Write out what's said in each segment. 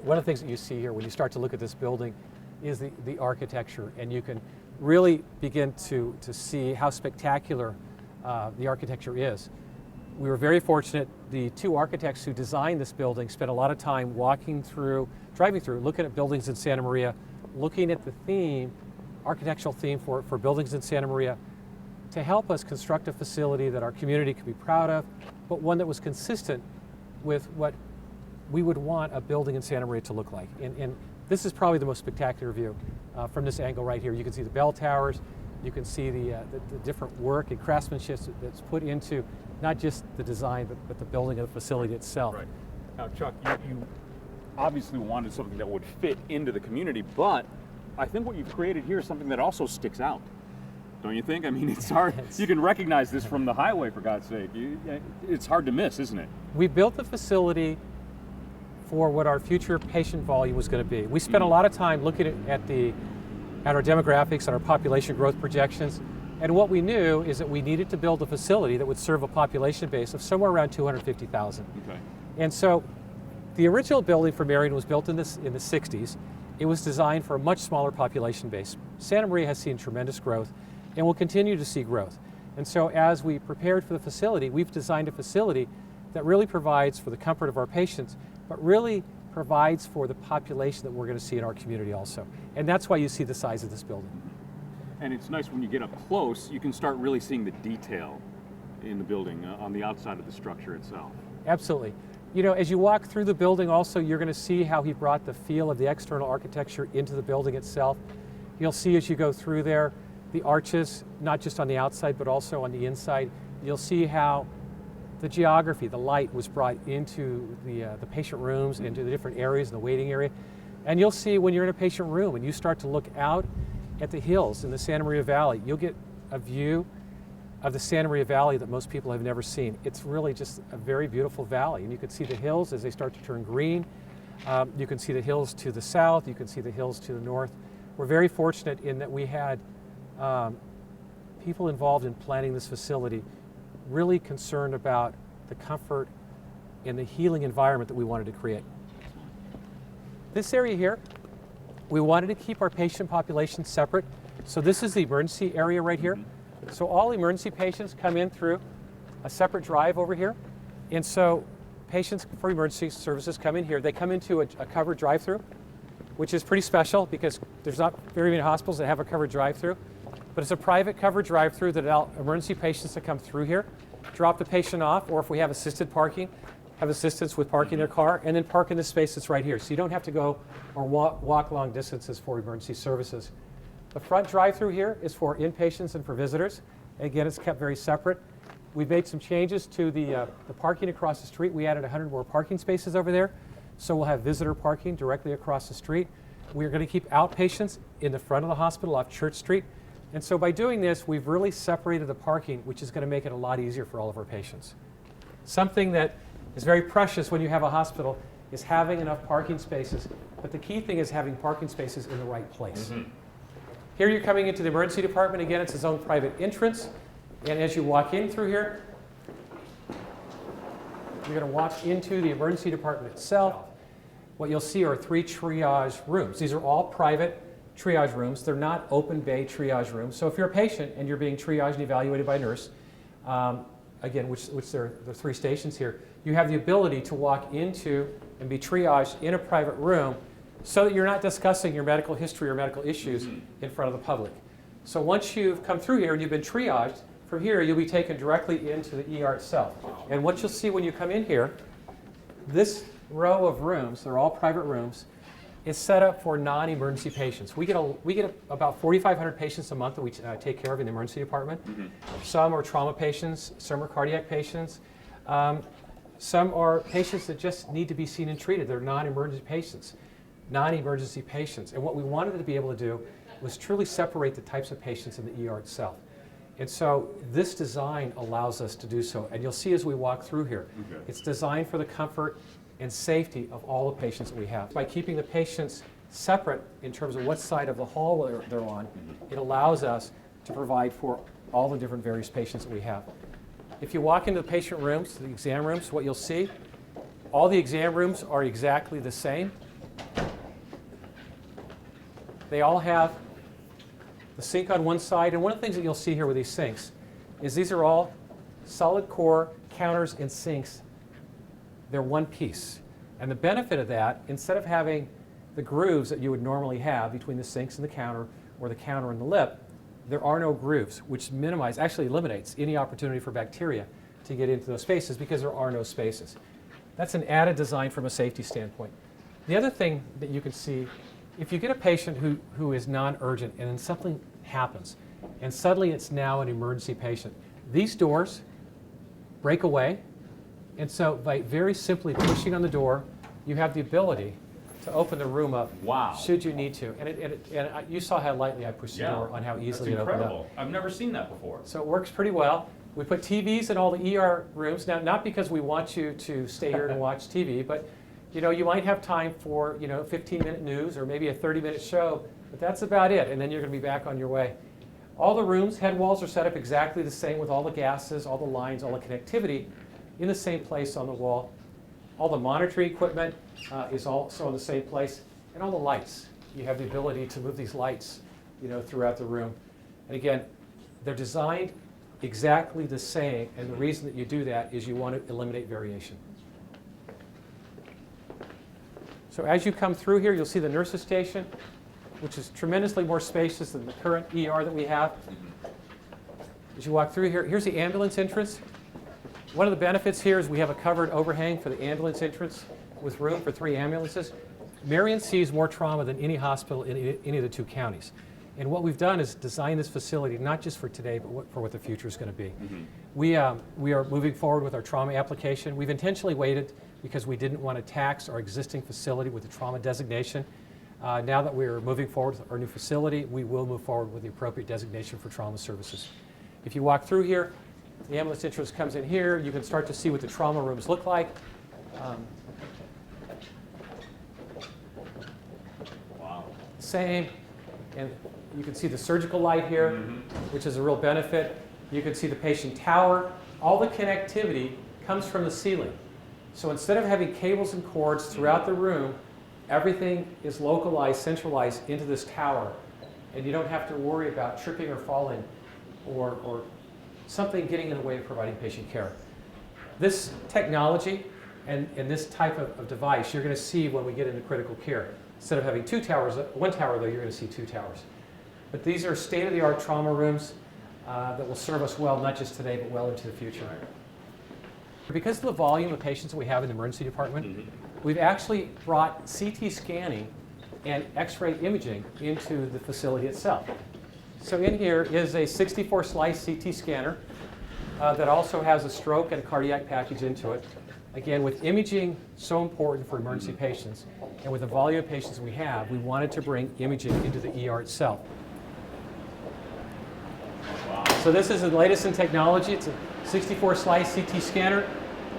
one of the things that you see here when you start to look at this building is the architecture, and you can really begin to see how spectacular the architecture is. We were very fortunate. The two architects who designed this building spent a lot of time driving through, looking at buildings in Santa Maria, looking at the theme, architectural theme for buildings in Santa Maria, to help us construct a facility that our community could be proud of, but one that was consistent with what we would want a building in Santa Maria to look like. And this is probably the most spectacular view from this angle right here. You can see the bell towers, you can see the different work and craftsmanship that's put into not just the design, but the building of the facility itself. Right. Now, Chuck, you obviously wanted something that would fit into the community, but I think what you've created here is something that also sticks out. Don't you think? I mean, it's hard. You can recognize this from the highway, for God's sake. It's hard to miss, isn't it? We built the facility for what our future patient volume was going to be. We spent a lot of time looking at our demographics and our population growth projections, and what we knew is that we needed to build a facility that would serve a population base of somewhere around 250,000. Okay. And so the original building for Marian was built in the 60s. It was designed for a much smaller population base. Santa Maria has seen tremendous growth and will continue to see growth. And so as we prepared for the facility, we've designed a facility that really provides for the comfort of our patients, but really provides for the population that we're going to see in our community also. And that's why you see the size of this building. And it's nice when you get up close, you can start really seeing the detail in the building on the outside of the structure itself. Absolutely. You know, as you walk through the building also, you're going to see how he brought the feel of the external architecture into the building itself. You'll see as you go through there, the arches, not just on the outside, but also on the inside. You'll see how the geography, the light was brought into the patient rooms, into the different areas, in the waiting area. And you'll see when you're in a patient room and you start to look out at the hills in the Santa Maria Valley, you'll get a view of the Santa Maria Valley that most people have never seen. It's really just a very beautiful valley, and you can see the hills as they start to turn green. You can see the hills to the south, you can see the hills to the north. We're very fortunate in that we had people involved in planning this facility really concerned about the comfort and the healing environment that we wanted to create. This area here, we wanted to keep our patient population separate. So this is the emergency area right here. So all emergency patients come in through a separate drive over here. And so patients for emergency services come in here. They come into a covered drive-through, which is pretty special because there's not very many hospitals that have a covered drive-through. But it's a private covered drive-through that allows emergency patients to come through here, drop the patient off, or if we have assisted parking, have assistance with parking their car, and then park in this space that's right here. So you don't have to go or walk long distances for emergency services. The front drive-through here is for inpatients and for visitors. Again, it's kept very separate. We've made some changes to the parking across the street. We added 100 more parking spaces over there. So we'll have visitor parking directly across the street. We're going to keep outpatients in the front of the hospital off Church Street. And so by doing this, we've really separated the parking, which is going to make it a lot easier for all of our patients. Something that is very precious when you have a hospital is having enough parking spaces, but the key thing is having parking spaces in the right place. Here you're coming into the emergency department. Again, it's its own private entrance. And as you walk in through here, you're going to walk into the emergency department itself. What you'll see are 3 triage rooms. These are all private triage rooms. They're not open bay triage rooms. So if you're a patient and you're being triaged and evaluated by a nurse, again, which there are 3 stations here, you have the ability to walk into and be triaged in a private room so that you're not discussing your medical history or medical issues in front of the public. So once you've come through here and you've been triaged, from here you'll be taken directly into the ER itself. And what you'll see when you come in here, this row of rooms, they're all private rooms, is set up for non-emergency patients. We get about 4,500 patients a month that we take care of in the emergency department. Some are trauma patients, some are cardiac patients, some are patients that just need to be seen and treated. They're non-emergency patients. And what we wanted to be able to do was truly separate the types of patients in the ER itself. And so this design allows us to do so. And you'll see as we walk through here, it's designed for the comfort and safety of all the patients that we have. By keeping the patients separate in terms of what side of the hall they're on, it allows us to provide for all the different various patients that we have. If you walk into the patient rooms, the exam rooms, what you'll see, all the exam rooms are exactly the same. They all have the sink on one side, and one of the things that you'll see here with these sinks is these are all solid core counters and sinks. They're one piece. And the benefit of that, instead of having the grooves that you would normally have between the sinks and the counter or the counter and the lip, there are no grooves, which actually eliminates any opportunity for bacteria to get into those spaces because there are no spaces. That's an added design from a safety standpoint. The other thing that you can see, if you get a patient who is non-urgent and then something happens and suddenly it's now an emergency patient, these doors break away, and so by very simply pushing on the door, you have the ability to open the room up. Wow. Should you need to. You saw how lightly I pushed the door on how easily it opened up. That's incredible. I've never seen that before. So it works pretty well. We put TVs in all the ER rooms. Now, not because we want you to stay here and watch TV, but you might have time for 15-minute news or maybe a 30-minute show, but that's about it, and then you're going to be back on your way. All the rooms, head walls are set up exactly the same with all the gases, all the lines, all the connectivity in the same place on the wall. All the monitoring equipment is also in the same place, and all the lights. You have the ability to move these lights throughout the room. And again, they're designed exactly the same, and the reason that you do that is you want to eliminate variation. So as you come through here, you'll see the nurse's station, which is tremendously more spacious than the current ER that we have. As you walk through here, here's the ambulance entrance. One of the benefits here is we have a covered overhang for the ambulance entrance with room for 3 ambulances. Marian sees more trauma than any hospital in any of the 2 counties. And what we've done is design this facility not just for today, but for what the future is going to be. We are moving forward with our trauma application. We've intentionally waited because we didn't want to tax our existing facility with the trauma designation. Now that we're moving forward with our new facility, we will move forward with the appropriate designation for trauma services. If you walk through here, the ambulance entrance comes in here. You can start to see what the trauma rooms look like. Wow. Same. And you can see the surgical light here, which is a real benefit. You can see the patient tower. All the connectivity comes from the ceiling. So instead of having cables and cords throughout the room, everything is localized, centralized into this tower. And you don't have to worry about tripping or falling or something getting in the way of providing patient care. This technology and this type of device you're going to see when we get into critical care. Instead of having 2 towers, 1 tower though, you're going to see 2 towers. But these are state-of-the-art trauma rooms that will serve us well, not just today, but well into the future. Because of the volume of patients that we have in the emergency department, we've actually brought CT scanning and X-ray imaging into the facility itself. So in here is a 64-slice CT scanner that also has a stroke and a cardiac package into it. Again, with imaging so important for emergency patients, and with the volume of patients we have, we wanted to bring imaging into the ER itself. So this is the latest in technology. It's a 64-slice CT scanner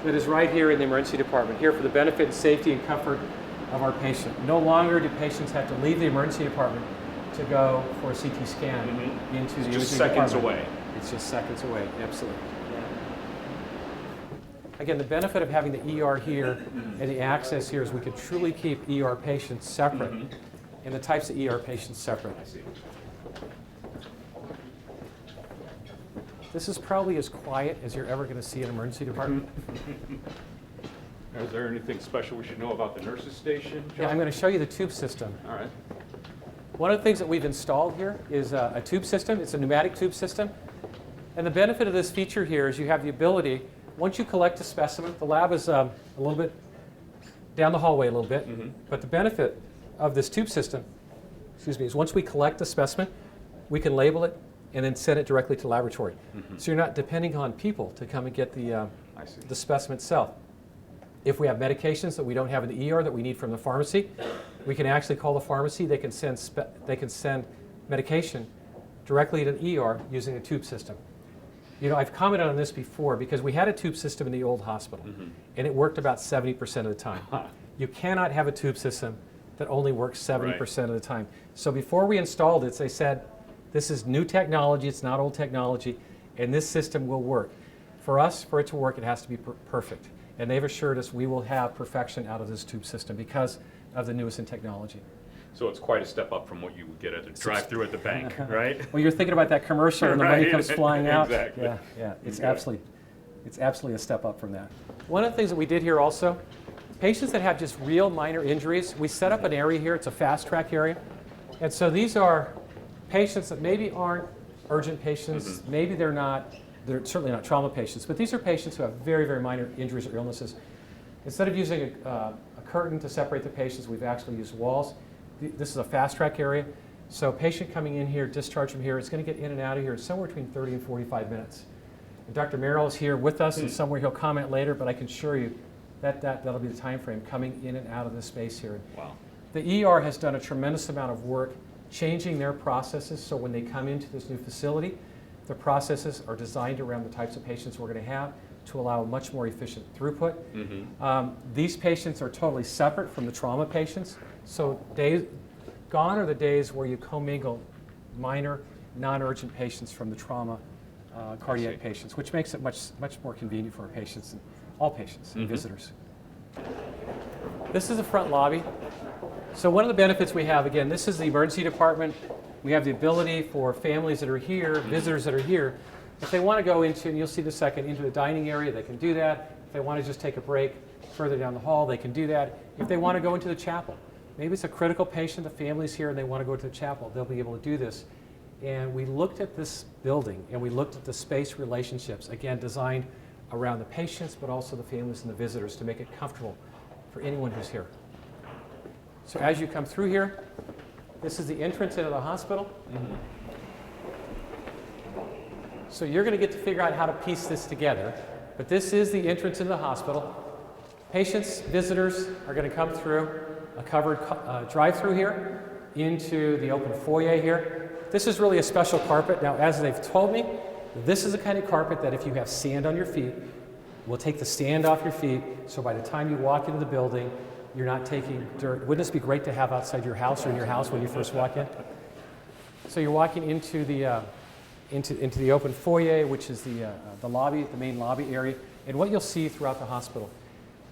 that is right here in the emergency department, here for the benefit and safety and comfort of our patient. No longer do patients have to leave the emergency department to go for a CT scan into the imaging department. Just seconds away. It's just seconds away, absolutely. Again, the benefit of having the ER here and the access here is we can truly keep ER patients separate and the types of ER patients separate. I see. This is probably as quiet as you're ever going to see an emergency department. Is there anything special we should know about the nurse's station, John? Yeah, I'm going to show you the tube system. All right. One of the things that we've installed here is a tube system. It's a pneumatic tube system. And the benefit of this feature here is you have the ability, once you collect a specimen, the lab is a little bit down the hallway a little bit, but the benefit of this tube system, is once we collect the specimen, we can label it and then send it directly to laboratory. So you're not depending on people to come and get the specimen itself. If we have medications that we don't have in the ER that we need from the pharmacy, we can actually call the pharmacy. They can send medication directly to the ER using a tube system. I've commented on this before because we had a tube system in the old hospital, and it worked about 70% of the time. You cannot have a tube system that only works 70% of the time. So before we installed it, they said, this is new technology, it's not old technology, and this system will work. For us, for it to work, it has to be perfect. And they've assured us we will have perfection out of this tube system because of the newest in technology. So it's quite a step up from what you would get at the drive-through at the bank, right? Well, you're thinking about that commercial and the money Right. comes flying out. Exactly. Yeah, it's Okay. absolutely a step up from that. One of the things that we did here also, patients that have just real minor injuries, we set up an area here. It's a fast track area. And so these are patients that maybe aren't urgent patients, maybe they're certainly not trauma patients, but these are patients who have very, very minor injuries or illnesses. Instead of using a curtain to separate the patients, we've actually used walls. This is a fast track area. So patient coming in here, discharge from here, it's going to get in and out of here somewhere between 30 and 45 minutes. And Dr. Merrill is here with us, and somewhere he'll comment later, but I can assure you that'll be the time frame coming in and out of this space here. Wow. The ER has done a tremendous amount of work changing their processes, so when they come into this new facility, the processes are designed around the types of patients we're going to have to allow a much more efficient throughput. These patients are totally separate from the trauma patients, so gone are the days where you commingle minor, non-urgent patients from the trauma cardiac patients, which makes it much more convenient for our patients, and all patients and visitors. This is the front lobby. So one of the benefits we have, again, this is the emergency department. We have the ability for families that are here, visitors that are here, if they want to go into, and you'll see in a second, into the dining area, they can do that. If they want to just take a break further down the hall, they can do that. If they want to go into the chapel, maybe it's a critical patient, the family's here and they want to go to the chapel, they'll be able to do this. And we looked at this building and we looked at the space relationships, again, designed around the patients, but also the families and the visitors to make it comfortable for anyone who's here. So as you come through here, this is the entrance into the hospital. So you're going to get to figure out how to piece this together, but this is the entrance into the hospital. Patients, visitors are going to come through a covered drive-through here into the open foyer here. This is really a special carpet. Now, as they've told me, this is the kind of carpet that if you have sand on your feet, will take the sand off your feet, so by the time you walk into the building, you're not taking dirt. Wouldn't this be great to have outside your house or in your house when you first walk in? So you're walking into the open foyer, which is the lobby, the main lobby area. And what you'll see throughout the hospital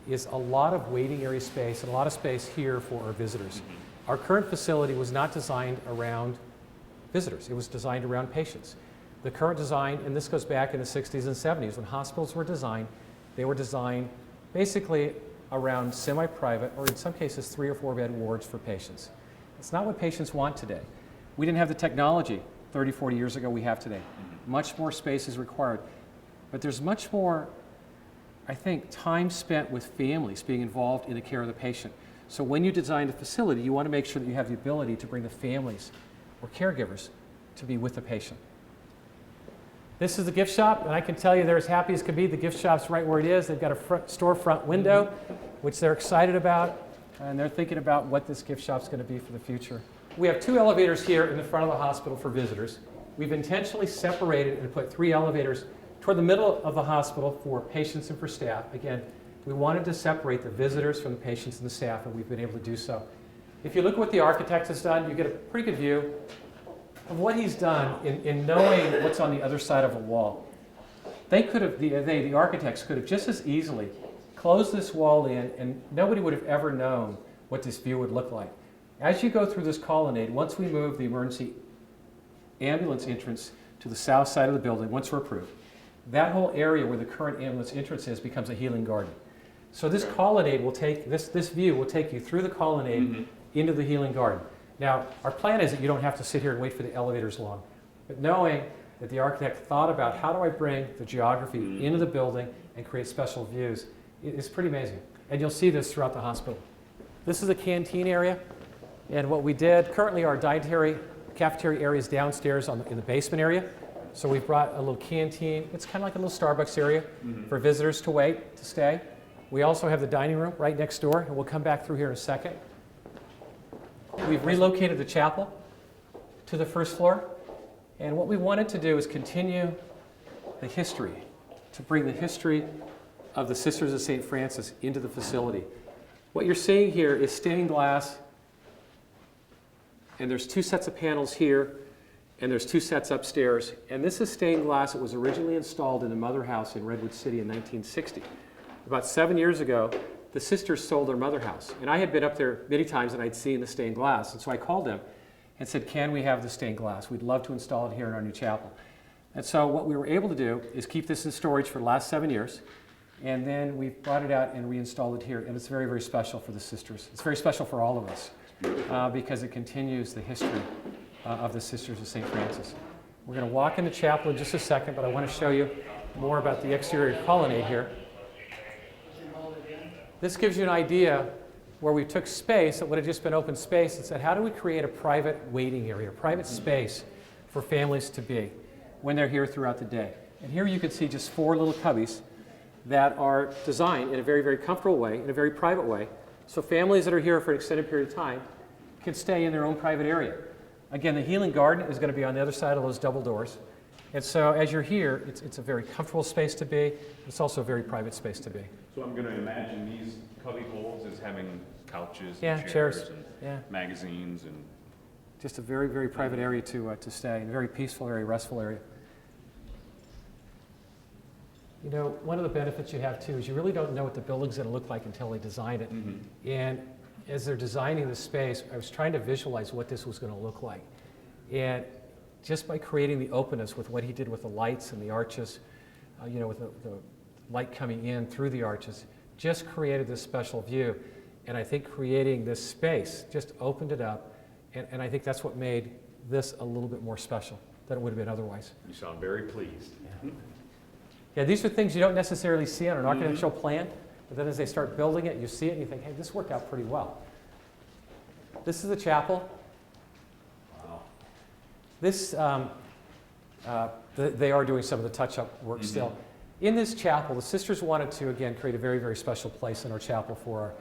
is a lot of waiting area space and a lot of space here for our visitors. Our current facility was not designed around visitors. It was designed around patients. The current design, and this goes back in the 60s and 70s, when hospitals were designed, they were designed basically around semi-private, or in some cases 3 or 4 bed wards for patients. It's not what patients want today. We didn't have the technology 30, 40 years ago we have today. Much more space is required. But there's much more, I think, time spent with families being involved in the care of the patient. So when you design the facility, you want to make sure that you have the ability to bring the families or caregivers to be with the patient. This is the gift shop, and I can tell you they're as happy as can be. The gift shop's right where it is. They've got a storefront window, which they're excited about, and they're thinking about what this gift shop's going to be for the future. We have 2 elevators here in the front of the hospital for visitors. We've intentionally separated and put 3 elevators toward the middle of the hospital for patients and for staff. Again, we wanted to separate the visitors from the patients and the staff, and we've been able to do so. If you look at what the architect has done, you get a pretty good view of what he's done in knowing what's on the other side of a wall. They could have, the architects could have just as easily closed this wall in, and nobody would have ever known what this view would look like. As you go through this colonnade, once we move the emergency ambulance entrance to the south side of the building, once we're approved, that whole area where the current ambulance entrance is becomes a healing garden. So this colonnade will take, this view will take you through the colonnade into the healing garden. Now, our plan is that you don't have to sit here and wait for the elevators long, but knowing that the architect thought about how do I bring the geography into the building and create special views is pretty amazing. And you'll see this throughout the hospital. This is a canteen area, and what we did, currently our cafeteria area is downstairs in the basement area. So we've brought a little canteen. It's kind of like a little Starbucks area for visitors to wait, to stay. We also have the dining room right next door, and we'll come back through here in a second. We've relocated the chapel to the first floor, and what we wanted to do is continue the history, to bring the history of the Sisters of St. Francis into the facility. What you're seeing here is stained glass, and there's 2 sets of panels here, and there's 2 sets upstairs, and this is stained glass. It was originally installed in the Mother House in Redwood City in 1960. About 7 years ago, the sisters sold their mother house. And I had been up there many times and I'd seen the stained glass. And so I called them and said, can we have the stained glass? We'd love to install it here in our new chapel. And so what we were able to do is keep this in storage for the last 7 years. And then we brought it out and reinstalled it here. And it's very, very special for the sisters. It's very special for all of us because it continues the history of the Sisters of St. Francis. We're going to walk in the chapel in just a second, but I want to show you more about the exterior colonnade here. This gives you an idea where we took space that would have just been open space and said, how do we create a private waiting area, a private space for families to be when they're here throughout the day. And here you can see just 4 little cubbies that are designed in a very, very comfortable way, in a very private way, so families that are here for an extended period of time can stay in their own private area. Again, the healing garden is going to be on the other side of those double doors. And so as you're here, it's a very comfortable space to be. It's also a very private space to be. So I'm going to imagine these cubby holes as having couches Yeah, and chairs. and Yeah. magazines and... Just a very, very private area to stay, a very peaceful area, restful area. You know, one of the benefits you have too is you really don't know what the building's going to look like until they design it. And as they're designing the space, I was trying to visualize what this was going to look like. And just by creating the openness with what he did with the lights and the arches, you know, with the light coming in through the arches, just created this special view. And I think creating this space just opened it up. And I think that's what made this a little bit more special than it would have been otherwise. You sound very pleased. Yeah, these are things you don't necessarily see on an architectural plan, but then as they start building it, you see it and you think, hey, this worked out pretty well. This is the chapel. Wow. This, they are doing some of the touch-up work still. In this chapel, the sisters wanted to, again, create a very, very special place in our chapel for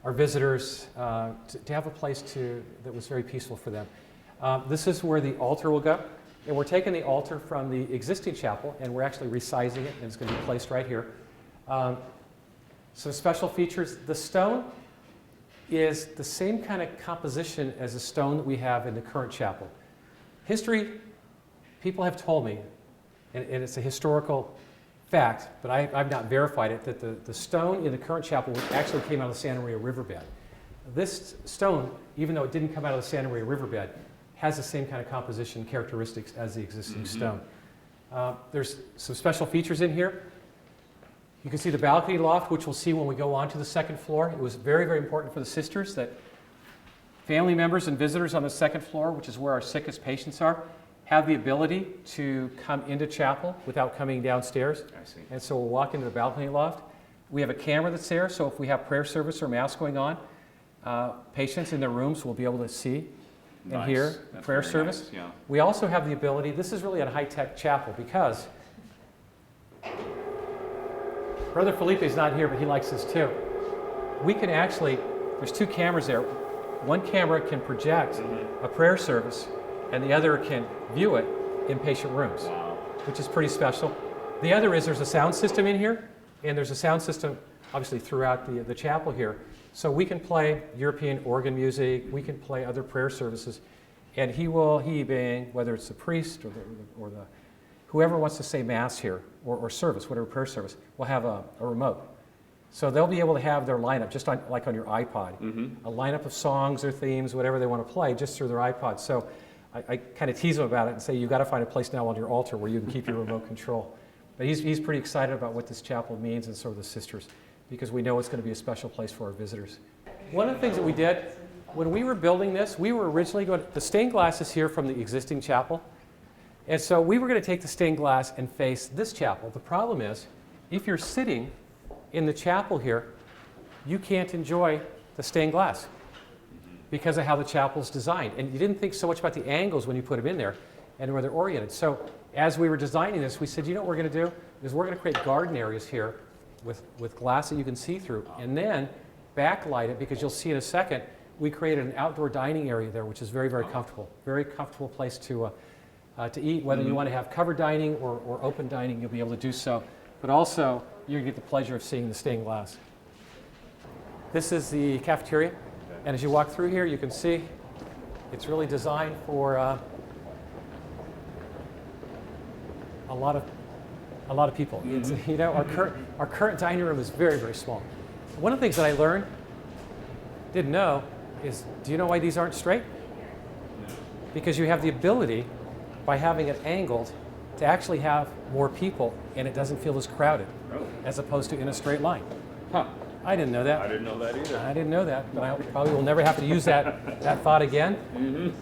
our visitors, to have a place that was very peaceful for them. This is where the altar will go. And we're taking the altar from the existing chapel, and we're actually resizing it, and it's going to be placed right here. Some special features. The stone is the same kind of composition as the stone that we have in the current chapel. History, people have told me, and it's a historical fact, but I've not verified it, that the stone in the current chapel actually came out of the Santa Maria riverbed. This stone, even though it didn't come out of the Santa Maria riverbed, has the same kind of composition characteristics as the existing stone. There's some special features in here. You can see the balcony loft, which we'll see when we go on to the second floor. It was very, very important for the sisters that family members and visitors on the second floor, which is where our sickest patients are, have the ability to come into chapel without coming downstairs. I see. And so we'll walk into the balcony loft. We have a camera that's there, so if we have prayer service or mass going on, patients in their rooms will be able to see and hear That's prayer very service. nice, yeah. We also have the ability, this is really a high-tech chapel because Brother Felipe is not here, but he likes this too. We can actually, there's 2 cameras there. One camera can project a prayer service, and the other can view it in patient rooms, Wow. which is pretty special. The other is there's a sound system in here, and there's a sound system obviously throughout the chapel here. So we can play European organ music, we can play other prayer services, and he being, whether it's the priest or the whoever wants to say mass here, or service, whatever prayer service, will have a remote. So they'll be able to have their lineup, just like on your iPod, a lineup of songs or themes, whatever they want to play, just through their iPod. So I kind of tease them about it and say, you've got to find a place now on your altar where you can keep your remote control. But he's pretty excited about what this chapel means, and so are the sisters, because we know it's going to be a special place for our visitors. One of the things that we did, when we were building this, we were originally going, the stained glass is here from the existing chapel, and so we were going to take the stained glass and face this chapel. The problem is, if you're sitting in the chapel here, you can't enjoy the stained glass because of how the chapel's designed. And you didn't think so much about the angles when you put them in there and where they're oriented. So as we were designing this, we said, you know what we're going to do? Is we're going to create garden areas here with glass that you can see through, and then backlight it, because you'll see in a second, we created an outdoor dining area there, which is very, very comfortable. Very comfortable place to eat. Whether you want to have covered dining or open dining, you'll be able to do so. But also, you're going to get the pleasure of seeing the stained glass. This is the cafeteria, and as you walk through here, you can see it's really designed for a lot of people. It's, you know, our current dining room is very, very small. One of the things that I learned, didn't know, is do you know why these aren't straight? Because you have the ability, by having it angled, to actually have more people and it doesn't feel as crowded as opposed to in a straight line. Huh. I didn't know that. I didn't know that either. I didn't know that, but I probably will never have to use that thought again.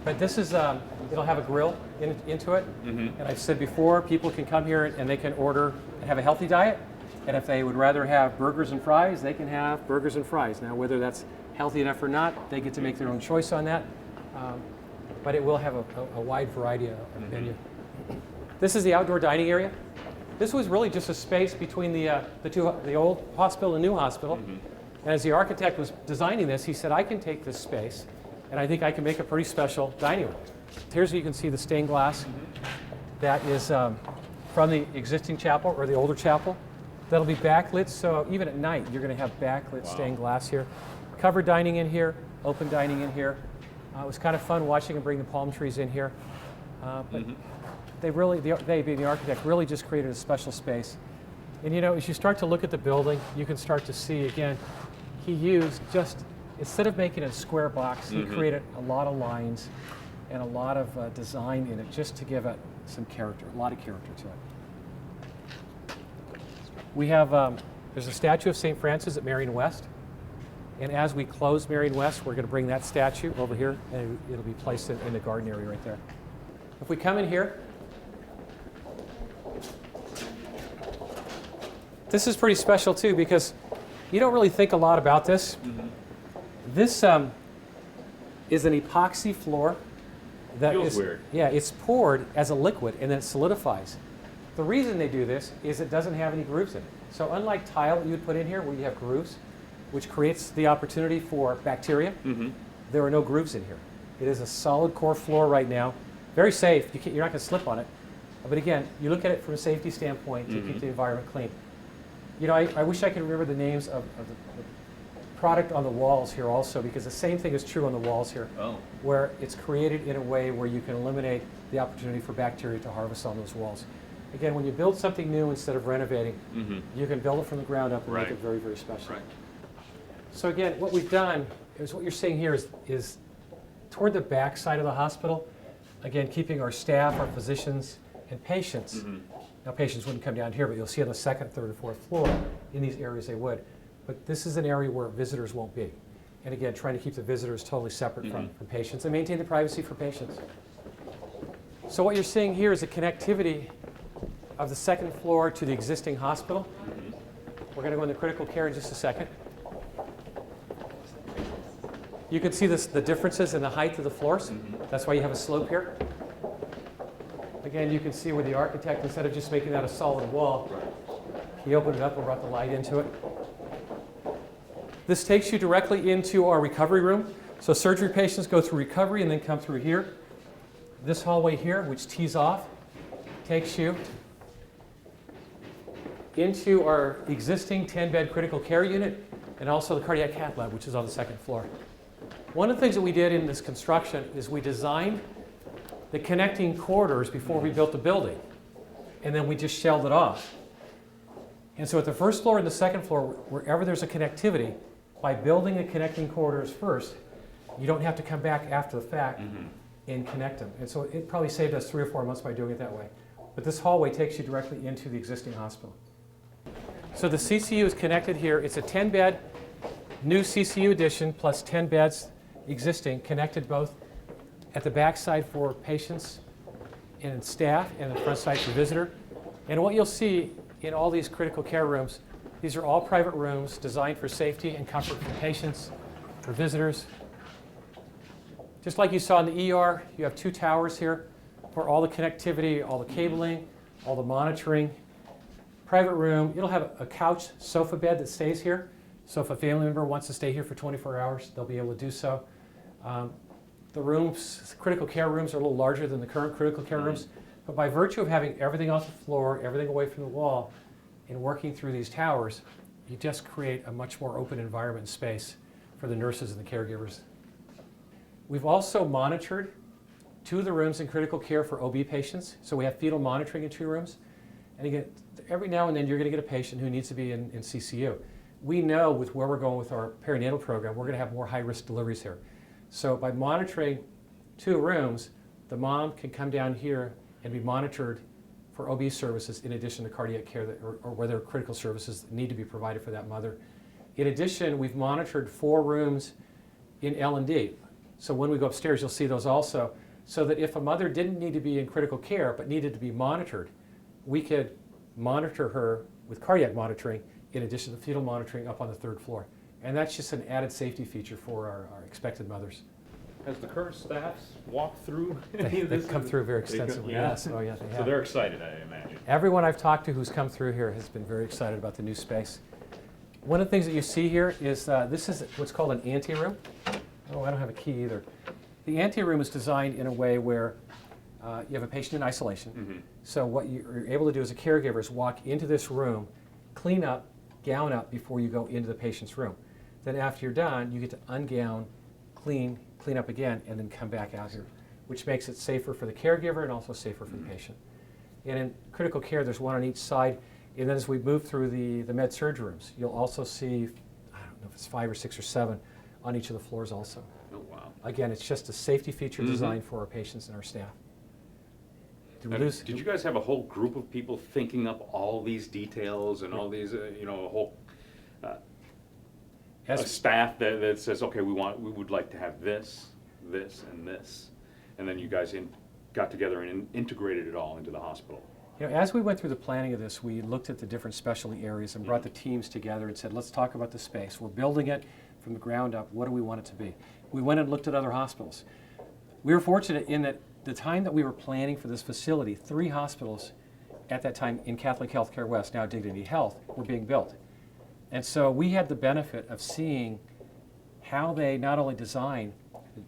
But this is, it'll have a grill into it. And I've said before, people can come here and they can order and have a healthy diet. And if they would rather have burgers and fries, they can have burgers and fries. Now, whether that's healthy enough or not, they get to make their own choice on that. But it will have a wide variety of menu. This is the outdoor dining area. This was really just a space between the old hospital and new hospital. And as the architect was designing this, he said, I can take this space and I think I can make a pretty special dining room. Here's where you can see the stained glass. That is from the existing chapel or the older chapel. That'll be backlit, so even at night you're going to have backlit stained glass here. Covered dining in here, open dining in here. It was kind of fun watching them bring the palm trees in here. But they really, they being the architect, really just created a special space. And you know, as you start to look at the building, you can start to see, again, he used just, instead of making it a square box, he created a lot of lines and a lot of design in it just to give it some character, a lot of character to it. We have, there's a statue of St. Francis at Marian West. And as we close Marian West, we're going to bring that statue over here, and it'll be placed in the garden area right there. If we come in here, this is pretty special too, because you don't really think a lot about this. This is an epoxy floor that Feels is weird. Yeah, it's poured as a liquid and then it solidifies. The reason they do this is it doesn't have any grooves in it. So unlike tile that you would put in here where you have grooves, which creates the opportunity for bacteria, there are no grooves in here. It is a solid core floor right now. Very safe. You're not going to slip on it. But again, you look at it from a safety standpoint to keep the environment clean. You know, I wish I could remember the names of the product on the walls here also, because the same thing is true on the walls here, where it's created in a way where you can eliminate the opportunity for bacteria to harvest on those walls. Again, when you build something new instead of renovating, you can build it from the ground up and make it very, very special. So again, what we've done is what you're seeing here is toward the back side of the hospital, again, keeping our staff, our physicians, and patients. Now, patients wouldn't come down here, but you'll see on the second, third, and fourth floor, in these areas they would. But this is an area where visitors won't be. And again, trying to keep the visitors totally separate from patients and maintain the privacy for patients. So what you're seeing here is the connectivity of the second floor to the existing hospital. We're going to go into critical care in just a second. You can see the differences in the height of the floors. That's why you have a slope here. Again, you can see where the architect, instead of just making that a solid wall, he opened it up and brought the light into it. This takes you directly into our recovery room. So surgery patients go through recovery and then come through here. This hallway here, which tees off, takes you into our existing 10-bed critical care unit and also the cardiac cath lab, which is on the second floor. One of the things that we did in this construction is we designed the connecting corridors before we built the building, and then we just shelled it off. And so at the first floor and the second floor, wherever there's a connectivity, by building the connecting corridors first, you don't have to come back after the fact and connect them. And so it probably saved us 3 or 4 months by doing it that way. But this hallway takes you directly into the existing hospital. So the CCU is connected here. It's a 10-bed new CCU addition plus 10 beds existing, connected both at the back side for patients and staff and the front side for visitor. And what you'll see in all these critical care rooms, these are all private rooms designed for safety and comfort for patients, for visitors. Just like you saw in the ER, you have 2 towers here for all the connectivity, all the cabling, all the monitoring. Private room, it'll have a couch sofa bed that stays here. So if a family member wants to stay here for 24 hours, they'll be able to do so. The rooms, critical care rooms, are a little larger than the current critical care rooms. But by virtue of having everything off the floor, everything away from the wall, and working through these towers, you just create a much more open environment and space for the nurses and the caregivers. We've also monitored 2 of the rooms in critical care for OB patients. So we have fetal monitoring in 2 rooms. And again, every now and then you're going to get a patient who needs to be in CCU. we know with where we're going with our perinatal program, we're going to have more high-risk deliveries here. So by monitoring 2 rooms, the mom can come down here and be monitored for OB services in addition to cardiac care or whether critical services need to be provided for that mother. In addition, we've monitored 4 rooms in L&D. So when we go upstairs, you'll see those also, so that if a mother didn't need to be in critical care but needed to be monitored, we could monitor her with cardiac monitoring in addition to fetal monitoring up on the 3rd floor. And that's just an added safety feature for our expected mothers. Has the current staffs walked through? They've come through very extensively, yes. Oh, yeah, they have. So they're excited, I imagine. Everyone I've talked to who's come through here has been very excited about the new space. One of the things that you see here is this is what's called an anteroom. Oh, I don't have a key either. The anteroom is designed in a way where you have a patient in isolation. Mm-hmm. So what you're able to do as a caregiver is walk into this room, clean up, gown up before you go into the patient's room. Then after you're done, you get to ungown, clean up again, and then come back out here, which makes it safer for the caregiver and also safer for the patient. And in critical care, there's 1 on each side. And then as we move through the med surg rooms, you'll also see, I don't know if it's 5 or 6 or 7 on each of the floors also. Oh, wow. Again, it's just a safety feature designed for our patients and our staff. Did you guys have a whole group of people thinking up all these details and all these, a whole a staff that says, okay, we would like to have this, and this, and then you guys got together and integrated it all into the hospital? As we went through the planning of this, we looked at the different specialty areas and brought the teams together and said, let's talk about the space. We're building it from the ground up. What do we want it to be? We went and looked at other hospitals. We were fortunate in that the time that we were planning for this facility, 3 hospitals at that time in Catholic Healthcare West, now Dignity Health, were being built. And so we had the benefit of seeing how they not only designed,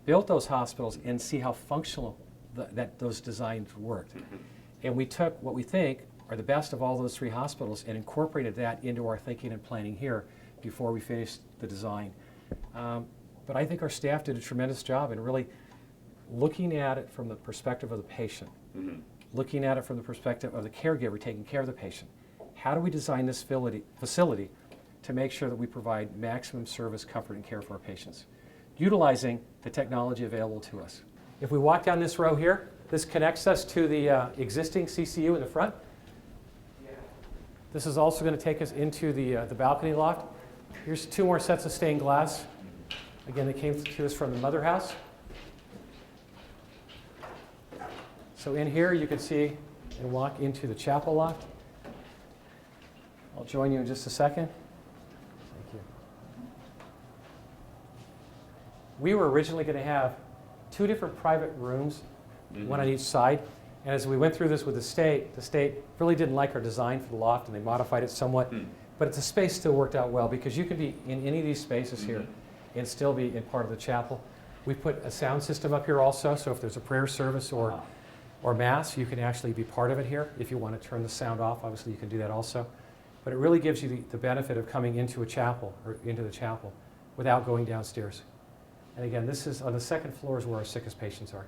built those hospitals and see how functional that those designs worked. And we took what we think are the best of all those 3 hospitals and incorporated that into our thinking and planning here before we finished the design. But I think our staff did a tremendous job in really looking at it from the perspective of the patient, looking at it from the perspective of the caregiver taking care of the patient. How do we design this facility to make sure that we provide maximum service, comfort, and care for our patients, utilizing the technology available to us? If we walk down this row here, this connects us to the existing CCU in the front. This is also going to take us into the balcony loft. Here's 2 more sets of stained glass. Again, they came to us from the mother house. So in here you can see and walk into the chapel loft. I'll join you in just a second. Thank you. We were originally going to have 2 different private rooms, 1 on each side. And as we went through this with the state really didn't like our design for the loft, and they modified it somewhat. But the space still worked out well because you can be in any of these spaces here and still be in part of the chapel. We put a sound system up here also, so if there's a prayer service or mass, you can actually be part of it here. If you want to turn the sound off, obviously you can do that also. But it really gives you the benefit of coming into a chapel or into the chapel without going downstairs. And again, this is on the 2nd floor is where our sickest patients are.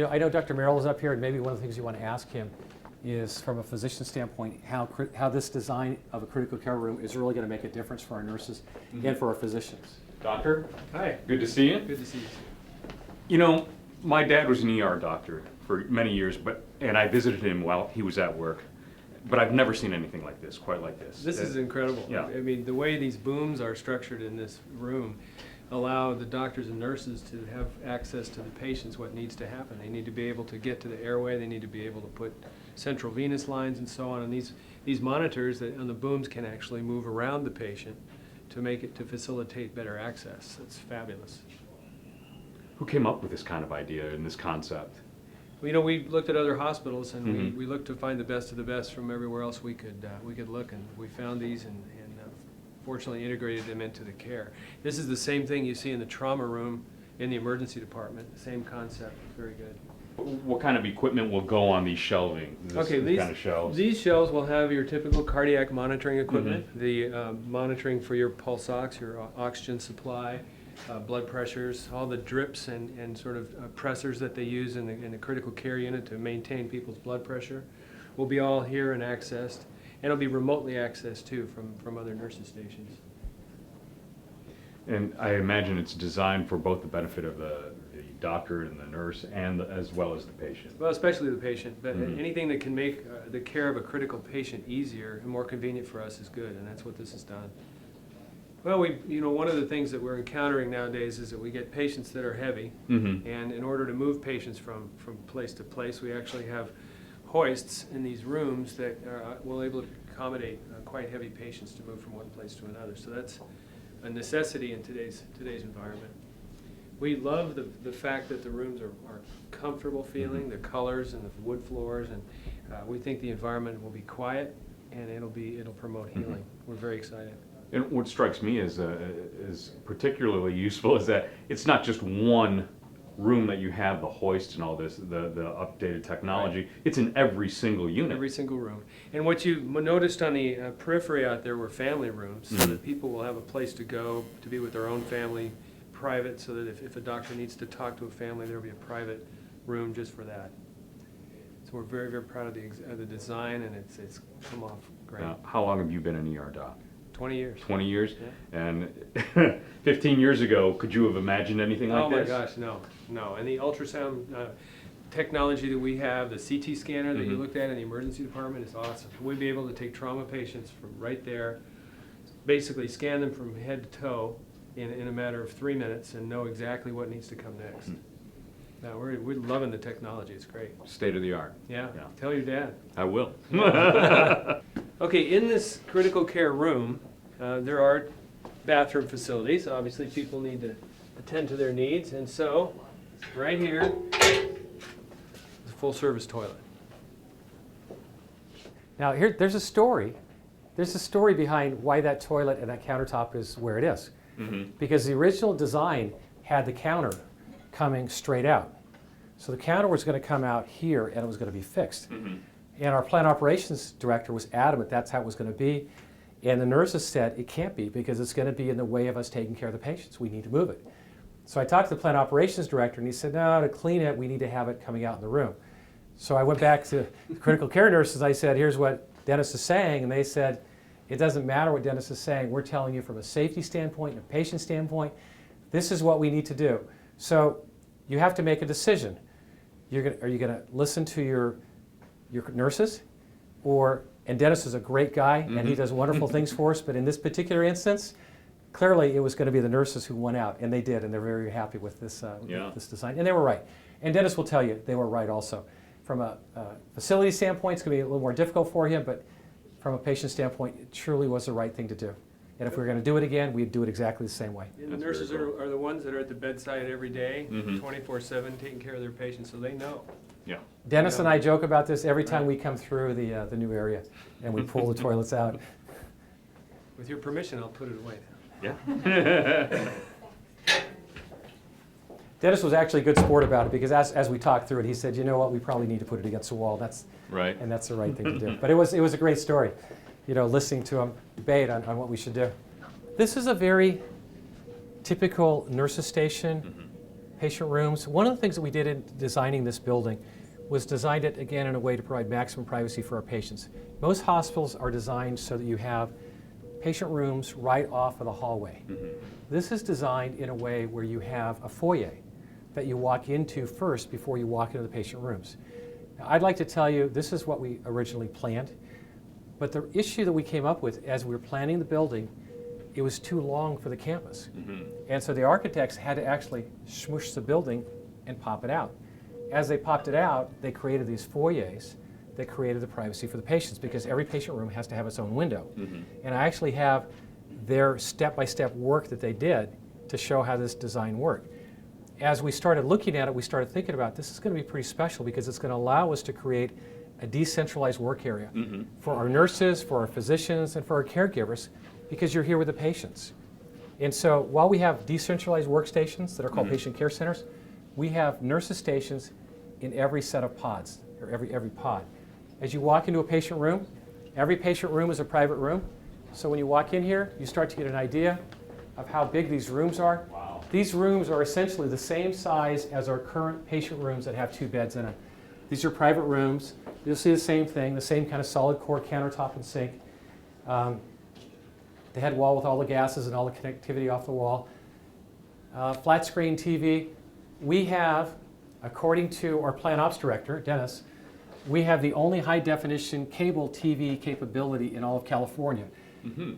I know Dr. Merrill is up here, and maybe one of the things you want to ask him is, from a physician standpoint, how this design of a critical care room is really going to make a difference for our nurses and for our physicians. Doctor? Hi. Good to see you. Good to see you. My dad was an ER doctor for many years, and I visited him while he was at work. But I've never seen anything like this, quite like this. This is incredible. Yeah. I mean, the way these booms are structured in this room allow the doctors and nurses to have access to the patients, what needs to happen. They need to be able to get to the airway. They need to be able to put central venous lines and so on. And these monitors on the booms can actually move around the patient to facilitate better access. It's fabulous. Who came up with this kind of idea and this concept? We looked at other hospitals, and we looked to find the best of the best from everywhere else we could look, and we found these and fortunately integrated them into the care. This is the same thing you see in the trauma room in the emergency department. The same concept. Very good. What kind of equipment will go on these shelving? These shelves will have your typical cardiac monitoring equipment, the monitoring for your pulse ox, your oxygen supply, blood pressures, all the drips and sort of pressors that they use in the critical care unit to maintain people's blood pressure will be all here and accessed. it'll be remotely accessed too from other nurses' stations. And I imagine it's designed for both the benefit of the doctor and the nurse, and as well as the patient. Well, especially the patient, but anything that can make the care of a critical patient easier and more convenient for us is good, and that's what this has done. Well, one of the things that we're encountering nowadays is that we get patients that are heavy, and in order to move patients from place to place, we actually have hoists in these rooms that will able to accommodate quite heavy patients to move from one place to another. So that's a necessity in today's environment. We love the fact that the rooms are comfortable feeling, the colors and the wood floors, and we think the environment will be quiet and it'll promote healing. We're very excited. And what strikes me as particularly useful is that it's not just one room that you have the hoist and all this, the updated technology. Right. It's in every single unit. Every single room. And what you noticed on the periphery out there were family rooms, so that people will have a place to go to be with their own family, private, so that if a doctor needs to talk to a family, there will be a private room just for that. So we're very, very proud of the design, and it's come off great. How long have you been an ER doc? 20 years. 20 years? Yeah. And 15 years ago, could you have imagined anything like this? Oh my gosh, no. And the ultrasound technology that we have, the CT scanner that you looked at in the emergency department is awesome. We'd be able to take trauma patients from right there, basically scan them from head to toe in a matter of 3 minutes and know exactly what needs to come next. No, we're loving the technology. It's great. State of the art. Yeah. Tell your dad. I will. Okay, in this critical care room, there are bathroom facilities. Obviously, people need to attend to their needs, and so right here is a full-service toilet. Now, there's a story. There's a story behind why that toilet and that countertop is where it is. Because the original design had the counter coming straight out. So the counter was going to come out here and it was going to be fixed. And our plant operations director was adamant that's how it was going to be. And the nurses said it can't be because it's going to be in the way of us taking care of the patients. We need to move it. So I talked to the plant operations director and he said, no, to clean it, we need to have it coming out in the room. So I went back to the critical care nurses. I said, here's what Dennis is saying. And they said, it doesn't matter what Dennis is saying. We're telling you from a safety standpoint and a patient standpoint, this is what we need to do. So you have to make a decision. Are you going to listen to your nurses? And Dennis is a great guy, and he does wonderful things for us, but in this particular instance, clearly it was going to be the nurses who won out, and they did, and they're very happy with this, this design. And they were right. And Dennis will tell you they were right also. From a facility standpoint, it's going to be a little more difficult for you, but from a patient standpoint, it truly was the right thing to do. And if we were going to do it again, we'd do it exactly the same way. And the nurses are the ones that are at the bedside every day, 24/7, taking care of their patients, so they know. Yeah. Dennis and I joke about this every time we come through the new area and we pull the toilets out. With your permission, I'll put it away now. Yeah. Dennis was actually a good sport about it because as we talked through it, he said, you know what, we probably need to put it against the wall. That's right. And that's the right thing to do. But it was a great story, listening to him debate on what we should do. This is a very typical nurses station, patient rooms. One of the things that we did in designing this building was designed it again in a way to provide maximum privacy for our patients. Most hospitals are designed so that you have patient rooms right off of the hallway. This is designed in a way where you have a foyer that you walk into first before you walk into the patient rooms. Now, I'd like to tell you this is what we originally planned, but the issue that we came up with as we were planning the building, it was too long for the campus. And so the architects had to actually smoosh the building and pop it out. As they popped it out, they created these foyers that created the privacy for the patients because every patient room has to have its own window. And I actually have their step-by-step work that they did to show how this design worked. As we started looking at it, we started thinking about this is going to be pretty special because it's going to allow us to create a decentralized work area for our nurses, for our physicians, and for our caregivers because you're here with the patients. And so while we have decentralized workstations that are called patient care centers, we have nurses stations in every set of pods, or every pod. As you walk into a patient room, every patient room is a private room. So when you walk in here, you start to get an idea of how big these rooms are. Wow. These rooms are essentially the same size as our current patient rooms that have 2 beds in them. These are private rooms. You'll see the same thing, the same kind of solid core countertop and sink. The head wall with all the gases and all the connectivity off the wall. Flat screen TV. We have, according to our plant ops director, Dennis, we have the only high definition cable TV capability in all of California.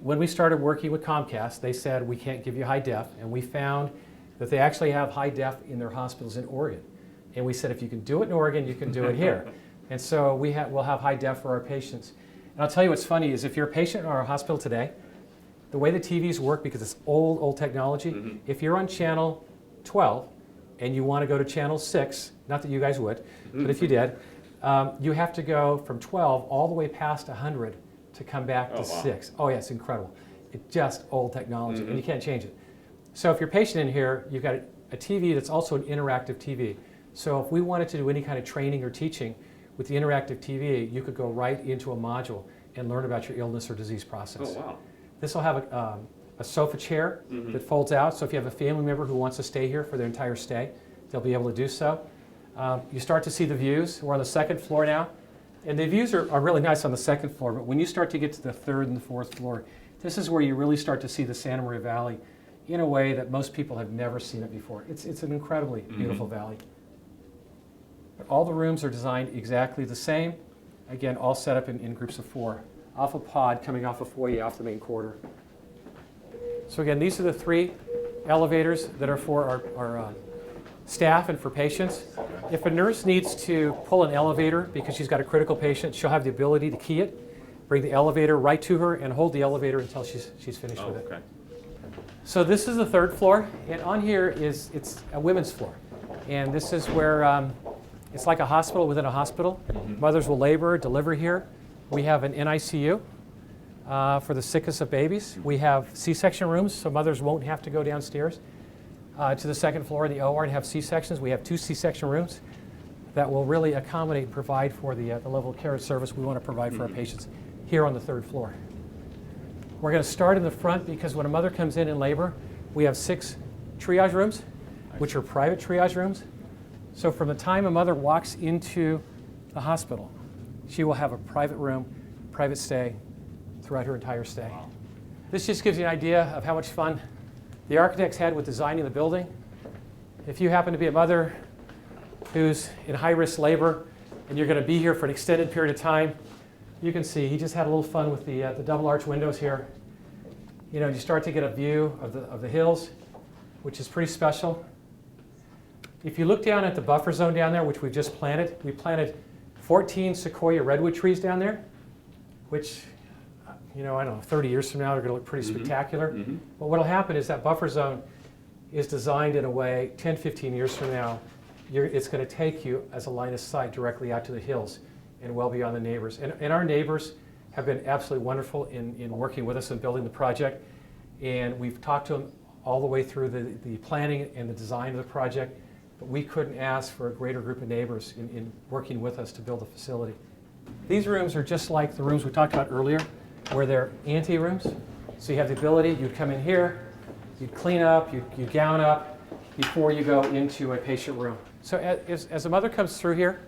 When we started working with Comcast, they said we can't give you high def, and we found that they actually have high def in their hospitals in Oregon. And we said, if you can do it in Oregon, you can do it here. And so we'll have high def for our patients. And I'll tell you what's funny is if you're a patient in our hospital today, the way the TVs work, because it's old technology, if you're on channel 12 and you want to go to channel 6, not that you guys would, but if you did, you have to go from 12 all the way past 100 to come back to 6. Oh yeah, it's incredible. It's just old technology, and you can't change it. So if you're a patient in here, you've got a TV that's also an interactive TV. So if we wanted to do any kind of training or teaching with the interactive TV, you could go right into a module and learn about your illness or disease process. Oh, wow. This will have a sofa chair that folds out, so if you have a family member who wants to stay here for their entire stay, they'll be able to do so. You start to see the views. We're on the second floor now, and the views are really nice on the second floor, but when you start to get to the third and the fourth floor, this is where you really start to see the Santa Maria Valley in a way that most people have never seen it before. It's an incredibly beautiful valley. But all the rooms are designed exactly the same. Again, all set up in groups of 4. Off a pod coming off a foyer off the main corridor. So again, these are the 3 elevators that are for our staff and for patients. If a nurse needs to pull an elevator because she's got a critical patient, she'll have the ability to key it, bring the elevator right to her, and hold the elevator until she's finished with it. Okay. So this is the 3rd floor, and on here it's a women's floor. And this is where it's like a hospital within a hospital. Mothers will labor, deliver here. We have an NICU for the sickest of babies. We have C-section rooms, so mothers won't have to go downstairs to the 2nd floor in the OR and have C-sections. We have 2 C-section rooms that will really accommodate and provide for the level of care and service we want to provide for our patients here on the 3rd floor. We're going to start in the front because when a mother comes in labor, we have 6 triage rooms, which are private triage rooms. So from the time a mother walks into the hospital, she will have a private room, private stay throughout her entire stay. Wow. This just gives you an idea of how much fun the architects had with designing the building. If you happen to be a mother who's in high-risk labor and you're going to be here for an extended period of time, you can see he just had a little fun with the double arch windows here. You know, you start to get a view of the hills, which is pretty special. If you look down at the buffer zone down there, which we've just planted, we planted 14 sequoia redwood trees down there, which, you know, I don't know, 30 years from now, they're going to look pretty spectacular. But what will happen is that buffer zone is designed in a way, 10, 15 years from now, it's going to take you as a line of sight directly out to the hills and well beyond the neighbors. And our neighbors have been absolutely wonderful in working with us and building the project. And we've talked to them all the way through the planning and the design of the project. But we couldn't ask for a greater group of neighbors in working with us to build the facility. These rooms are just like the rooms we talked about earlier, where they're ante rooms. So you have the ability, you'd come in here, you'd clean up, you'd gown up before you go into a patient room. So as a mother comes through here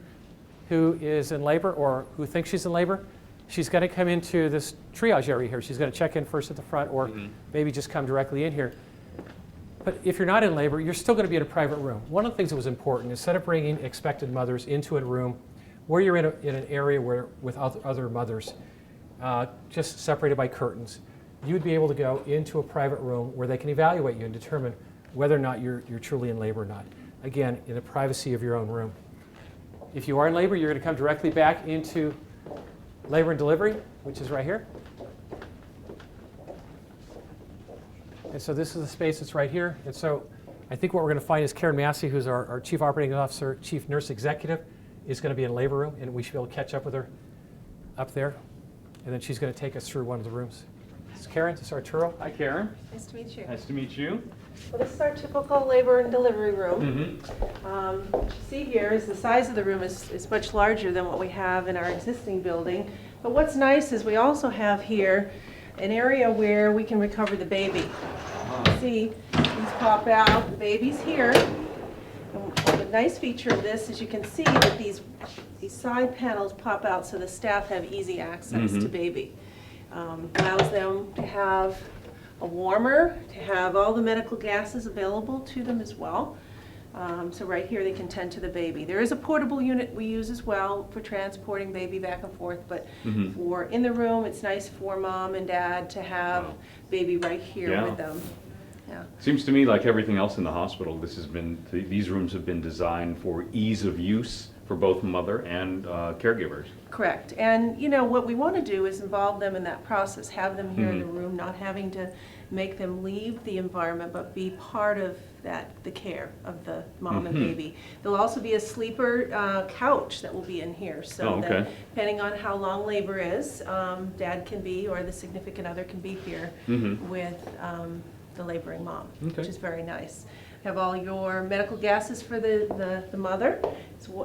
who is in labor or who thinks she's in labor, she's going to come into this triage area here. She's going to check in first at the front or maybe just come directly in here. But if you're not in labor, you're still going to be in a private room. One of the things that was important, instead of bringing expected mothers into a room where you're in an area with other mothers, just separated by curtains, you'd be able to go into a private room where they can evaluate you and determine whether or not you're truly in labor or not. Again, in the privacy of your own room. If you are in labor, you're going to come directly back into labor and delivery, which is right here. And so this is the space that's right here. And so I think what we're going to find is Karen Massey, who's our Chief Operating Officer, Chief Nurse Executive, is going to be in labor room, and we should be able to catch up with her up there. And then she's going to take us through one of the rooms. This is Karen, this is Arturo. Hi, Karen. Nice to meet you. Nice to meet you. Well, this is our typical labor and delivery room. What you see here is the size of the room is much larger than what we have in our existing building. But what's nice is we also have here an area where we can recover the baby. See, these pop out, the baby's here. And the nice feature of this is you can see that these side panels pop out so the staff have easy access to baby. Allows them to have a warmer, to have all the medical gases available to them as well. So right here they can tend to the baby. There is a portable unit we use as well for transporting baby back and forth, but for in the room, it's nice for mom and dad to have baby right here with them. Yeah. Seems to me like everything else in the hospital, these rooms have been designed for ease of use for both mother and caregivers. Correct. And you know what we want to do is involve them in that process, have them here in the room, not having to make them leave the environment, but be part of the care of the mom and baby. There'll also be a sleeper couch that will be in here, so that depending on how long labor is, dad can be, or the significant other can be here with the laboring mom, which is very nice. Have all your medical gases for the mother,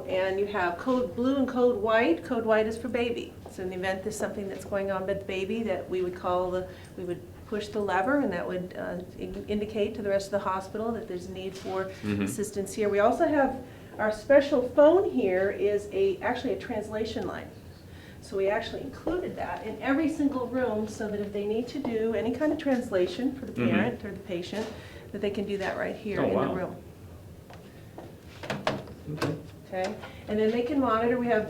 and you have code blue and code white. Code white is for baby. So in the event there's something that's going on with the baby, that we would push the lever, and that would indicate to the rest of the hospital that there's a need for assistance here. We also have our special phone here is actually a translation line. So we actually included that in every single room so that if they need to do any kind of translation for the parent or the patient, that they can do that right here in the room. Okay, and then they can monitor. We have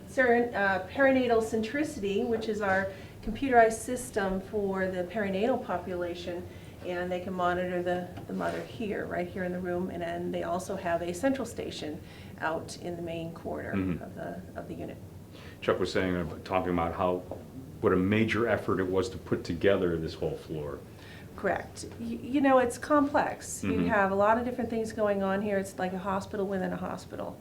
perinatal centricity, which is our computerized system for the perinatal population, and they can monitor the mother here, right here in the room, and then they also have a central station out in the main corner of the unit. Chuck was talking about what a major effort it was to put together this whole floor. Correct. You know, it's complex. You have a lot of different things going on here. It's like a hospital within a hospital.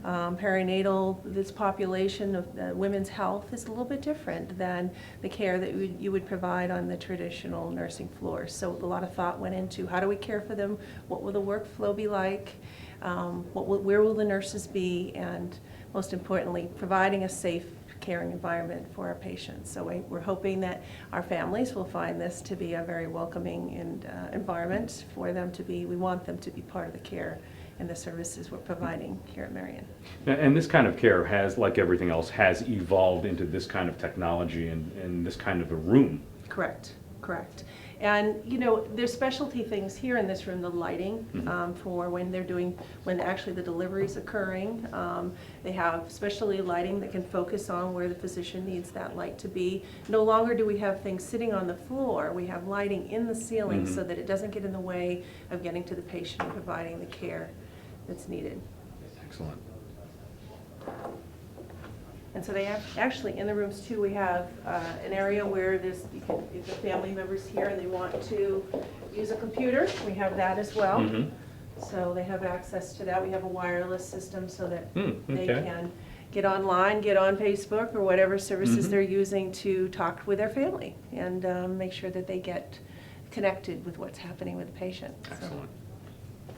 Perinatal, this population of women's health is a little bit different than the care that you would provide on the traditional nursing floor. So a lot of thought went into how do we care for them, what will the workflow be like, where will the nurses be, and most importantly, providing a safe, caring environment for our patients. So we're hoping that our families will find this to be a very welcoming environment for them to be. We want them to be part of the care and the services we're providing here at Marian. And this kind of care has, like everything else, has evolved into this kind of technology and this kind of a room. Correct, correct. And you know, there's specialty things here in this room, the lighting for when actually the delivery is occurring. They have specialty lighting that can focus on where the physician needs that light to be. No longer do we have things sitting on the floor. We have lighting in the ceiling so that it doesn't get in the way of getting to the patient and providing the care that's needed. Excellent. And so they have, actually in the rooms too, we have an area where if the family member's here and they want to use a computer, we have that as well. So they have access to that. We have a wireless system so that they can get online, get on Facebook or whatever services they're using to talk with their family and make sure that they get connected with what's happening with the patient. Excellent.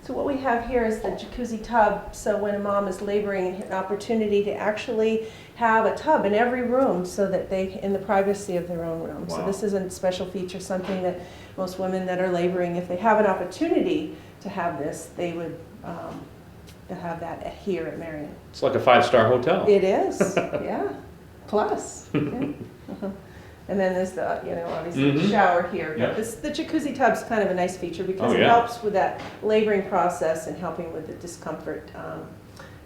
So what we have here is the jacuzzi tub, so when a mom is laboring, an opportunity to actually have a tub in every room so that they, in the privacy of their own room. Wow. So this is a special feature, something that most women that are laboring, if they have an opportunity to have this, they would have that here at Marian. It's like a 5-star hotel. It is, yeah, plus. Yeah. And then there's the, obviously the shower here. Yep. But the jacuzzi tub's kind of a nice feature because it helps with that laboring process and helping with the discomfort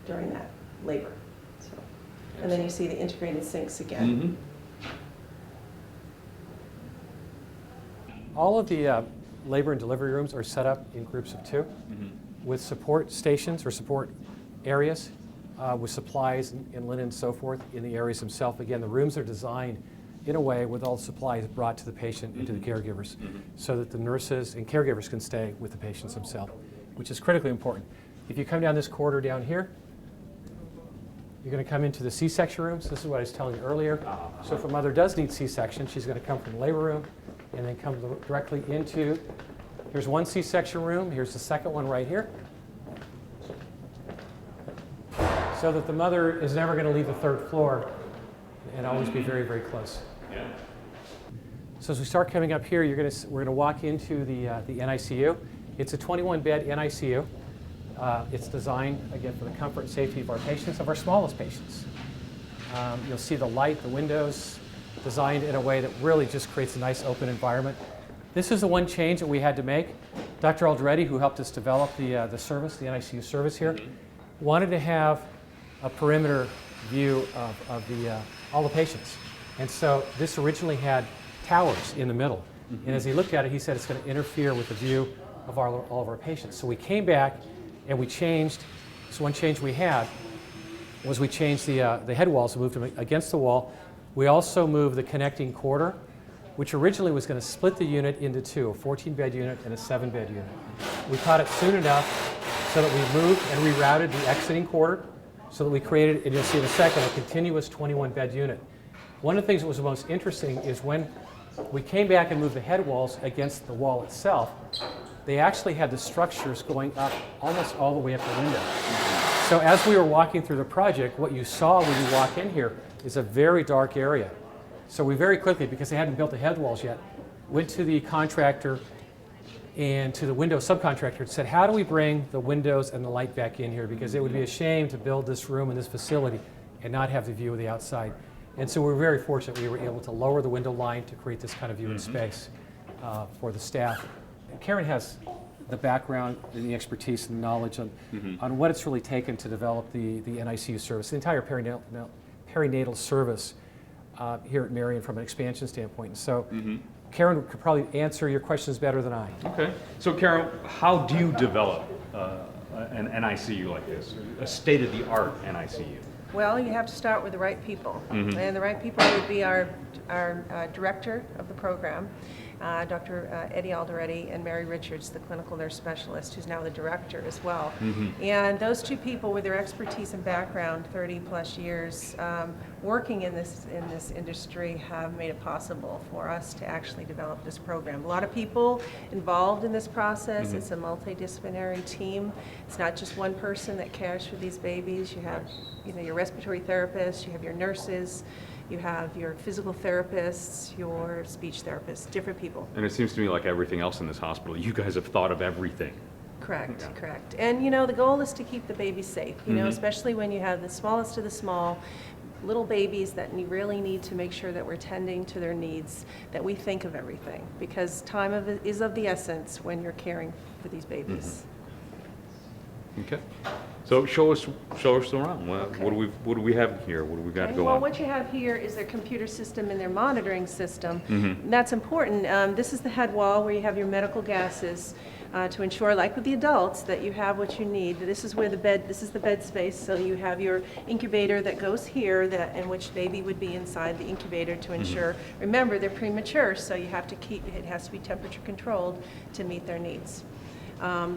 during that labor. So, and then you see the integrated sinks again. All of the labor and delivery rooms are set up in groups of 2 with support stations or support areas with supplies and linen and so forth in the areas themselves. Again, the rooms are designed in a way with all the supplies brought to the patient and to the caregivers so that the nurses and caregivers can stay with the patients themselves, which is critically important. If you come down this corridor down here, you're going to come into the C-section rooms. This is what I was telling you earlier. So if a mother does need C-section, she's going to come from the labor room and then come directly into, here's one C-section room, here's the second one right here. So that the mother is never going to leave the 3rd floor and always be very, very close. So as we start coming up here, we're going to walk into the NICU. It's a 21-bed NICU. It's designed, again, for the comfort and safety of our patients, of our smallest patients. You'll see the light, the windows, designed in a way that really just creates a nice open environment. This is the one change that we had to make. Dr. Alderetti, who helped us develop the service, the NICU service here, wanted to have a perimeter view of all the patients. And so this originally had towers in the middle. And as he looked at it, he said it's going to interfere with the view of all of our patients. So we came back and we changed. So one change we had was we changed the head walls and moved them against the wall. We also moved the connecting corridor, which originally was going to split the unit into two, a 14-bed unit and a 7-bed unit. We caught it soon enough so that we moved and rerouted the exiting corridor so that we created, and you'll see in a second, a continuous 21-bed unit. One of the things that was the most interesting is when we came back and moved the head walls against the wall itself, they actually had the structures going up almost all the way up the window. So as we were walking through the project, what you saw when you walk in here is a very dark area. So we very quickly, because they hadn't built the head walls yet, went to the contractor and to the window subcontractor and said, how do we bring the windows and the light back in here? Because it would be a shame to build this room and this facility and not have the view of the outside. And so we're very fortunate we were able to lower the window line to create this kind of viewing space for the staff. And Karen has the background and the expertise and knowledge on what it's really taken to develop the NICU service, the entire perinatal service here at Marian from an expansion standpoint. And so Karen could probably answer your questions better than I. Okay. So Karen, how do you develop an NICU like this, a state-of-the-art NICU? Well, you have to start with the right people. And the right people would be our director of the program, Dr. Eddie Alderetti, and Mary Richards, the clinical nurse specialist, who's now the director as well. And those two people, with their expertise and background, 30 plus years working in this industry, have made it possible for us to actually develop this program. A lot of people involved in this process. It's a multidisciplinary team. It's not just one person that cares for these babies. You have, your respiratory therapists, you have your nurses, you have your physical therapists, your speech therapists, different people. And it seems to me like everything else in this hospital, you guys have thought of everything. Correct, correct. And the goal is to keep the babies safe, especially when you have the smallest of the small, little babies that really need to make sure that we're tending to their needs, that we think of everything, because time is of the essence when you're caring for these babies. Okay. So show us around. What do we have here? What do we got to go well, on? what you have here is their computer system and their monitoring system. And that's important. This is the head wall where you have your medical gases to ensure, like with the adults, that you have what you need. This is where this is the bed space. So you have your incubator that goes here, in which baby would be inside the incubator to ensure. Remember, they're premature, so you have to it has to be temperature controlled to meet their needs.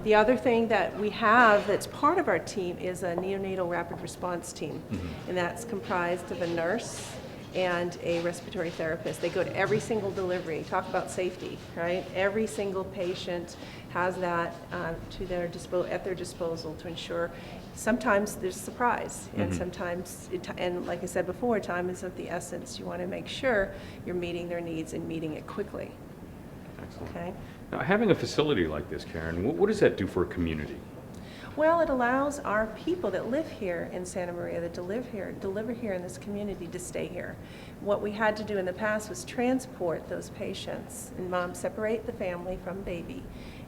The other thing that we have that's part of our team is a neonatal rapid response team, and that's comprised of a nurse and a respiratory therapist. They go to every single delivery. Talk about safety, right? Every single patient has that at their disposal to ensure. Sometimes there's surprise, and sometimes, and like I said before, time is of the essence. You want to make sure you're meeting their needs and meeting it quickly. Excellent. Okay. Now, having a facility like this, Karen, what does that do for a community? Well, it allows our people that live here in Santa Maria, that deliver here in this community, to stay here. What we had to do in the past was transport those patients and separate the family from baby.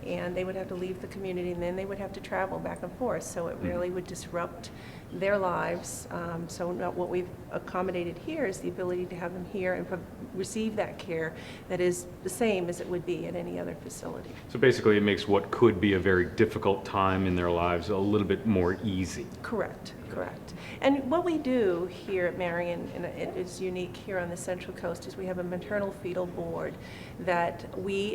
And they would have to leave the community, and then they would have to travel back and forth. So it really would disrupt their lives. So what we've accommodated here is the ability to have them here and receive that care that is the same as it would be at any other facility. So basically it makes what could be a very difficult time in their lives a little bit more easy. Correct, correct. And what we do here at Marian, and it is unique here on the Central Coast, is we have a maternal fetal board that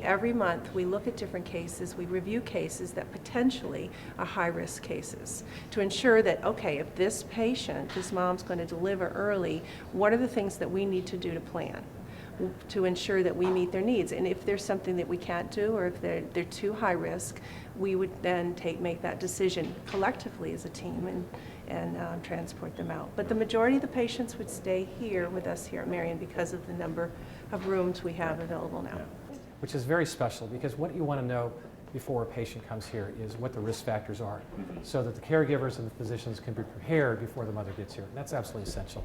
every month, we look at different cases, we review cases that potentially are high-risk cases to ensure that, okay, if this mom's going to deliver early, what are the things that we need to do to plan to ensure that we meet their needs? And if there's something that we can't do, or if they're too high risk, we would then make that decision collectively as a team and transport them out. But the majority of the patients would stay here with us here at Marian because of the number of rooms we have available now. Which is very special, because what you want to know before a patient comes here is what the risk factors are, so that the caregivers and the physicians can be prepared before the mother gets here. And that's absolutely essential.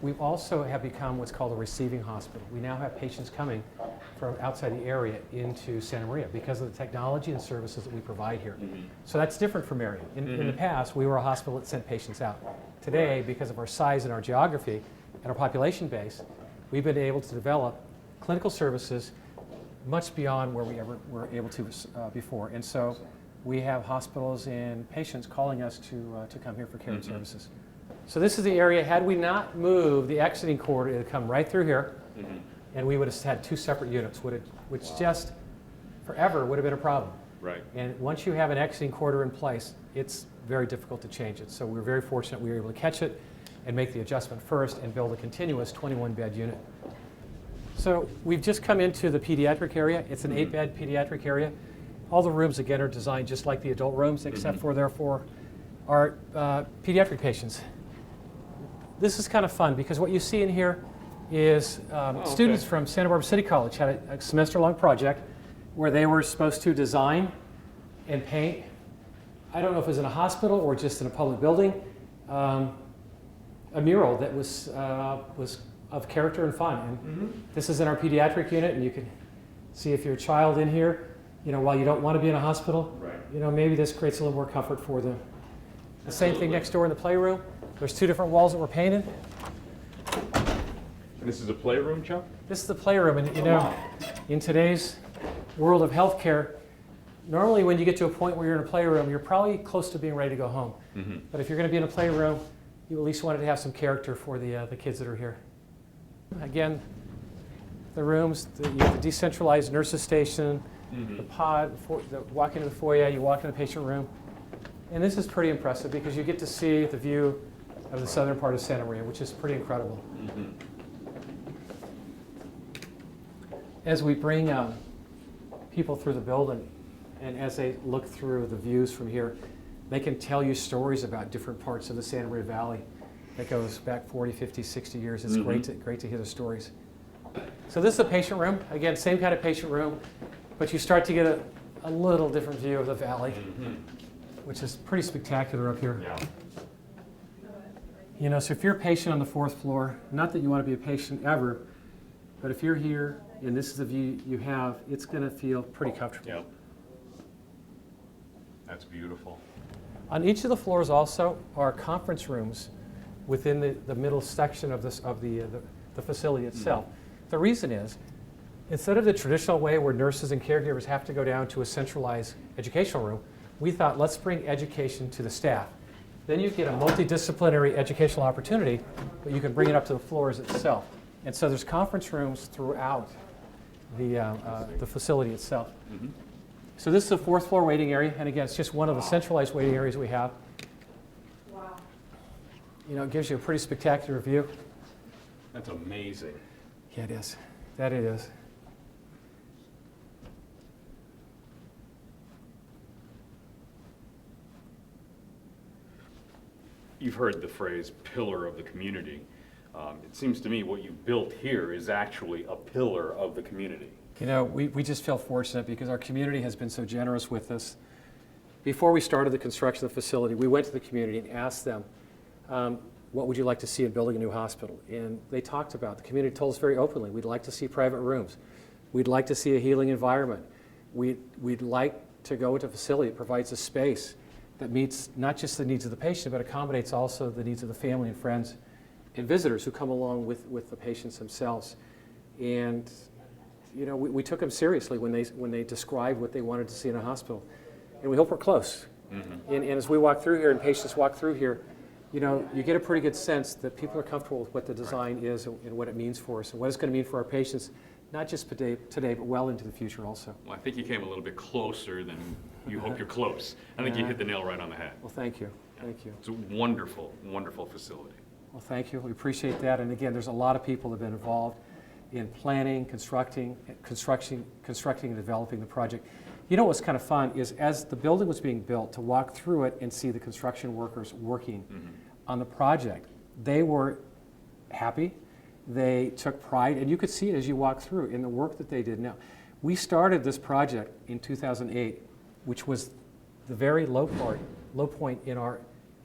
We also have become what's called a receiving hospital. We now have patients coming from outside the area into Santa Maria because of the technology and services that we provide here. So that's different from Marian. In the past, we were a hospital that sent patients out. Today, because of our size and our geography and our population base, we've been able to develop clinical services much beyond where we ever were able to before. And so we have hospitals and patients calling us to come here for care and services. So this is the area, had we not moved the exiting corridor, it would come right through here, and we would have had two separate units, which just forever would have been a problem. Right. And once you have an exiting corridor in place, it's very difficult to change it. So we're very fortunate we were able to catch it and make the adjustment first and build a continuous 21-bed unit. So we've just come into the pediatric area. It's an 8-bed pediatric area. All the rooms, again, are designed just like the adult rooms, except for, therefore, our pediatric patients. This is kind of fun because what you see in here is students from Santa Barbara City College had a semester-long project where they were supposed to design and paint, I don't know if it was in a hospital or just in a public building, a mural that was of character and fun. And this is in our pediatric unit, and you can see if your child in here, while you don't want to be in a hospital, maybe this creates a little more comfort for them. The same thing next door in the playroom. There's two different walls that were painted. And this is a playroom, Chuck? This is the playroom, and in today's world of healthcare, normally when you get to a point where you're in a playroom, you're probably close to being ready to go home. But if you're going to be in a playroom, you at least wanted to have some character for the kids that are here. Again, the rooms, you have the decentralized nurses station, the pod, walk into the foyer, you walk into the patient room. And this is pretty impressive because you get to see the view of the southern part of Santa Maria, which is pretty incredible. As we bring people through the building, and as they look through the views from here, they can tell you stories about different parts of the Santa Maria Valley that goes back 40, 50, 60 years. It's great to hear the stories. So this is a patient room. Again, same kind of patient room, but you start to get a little different view of the valley, which is pretty spectacular up here. So if you're a patient on the 4th floor, not that you want to be a patient ever, but if you're here and this is the view you have, it's going to feel pretty comfortable. Yep. That's beautiful. On each of the floors also are conference rooms within the middle section of the facility itself. The reason is, instead of the traditional way where nurses and caregivers have to go down to a centralized educational room, we thought, let's bring education to the staff. Then you get a multidisciplinary educational opportunity, but you can bring it up to the floors itself. And so there's conference rooms throughout the facility itself. So this is the 4th floor waiting area, and again, it's just one of the centralized waiting areas we have. Wow. It gives you a pretty spectacular view. That's amazing. Yeah, it is. That it is. You've heard the phrase pillar of the community. It seems to me what you built here is actually a pillar of the community. We just feel fortunate because our community has been so generous with us. Before we started the construction of the facility, we went to the community and asked them, what would you like to see in building a new hospital? And they talked about, the community told us very openly, we'd like to see private rooms. We'd like to see a healing environment. We'd like to go into a facility that provides a space that meets not just the needs of the patient, but accommodates also the needs of the family and friends and visitors who come along with the patients themselves. And we took them seriously when they described what they wanted to see in a hospital. And we hope we're close. And as we walk through here and patients walk through here, you get a pretty good sense that people are comfortable with what the design is and what it means for us and what it's going to mean for our patients, not just today, but well into the future also. Well, I think you came a little bit closer than you hope you're close. I think you hit the nail right on the head. Well, thank you. Thank you. It's a wonderful, wonderful facility. Well, thank you. We appreciate that. And again, there's a lot of people that have been involved in planning, constructing, and developing the project. What's kind of fun is as the building was being built, to walk through it and see the construction workers working on the project, they were happy. They took pride, and you could see it as you walk through in the work that they did. Now, We started this project in 2008, which was the very low point in our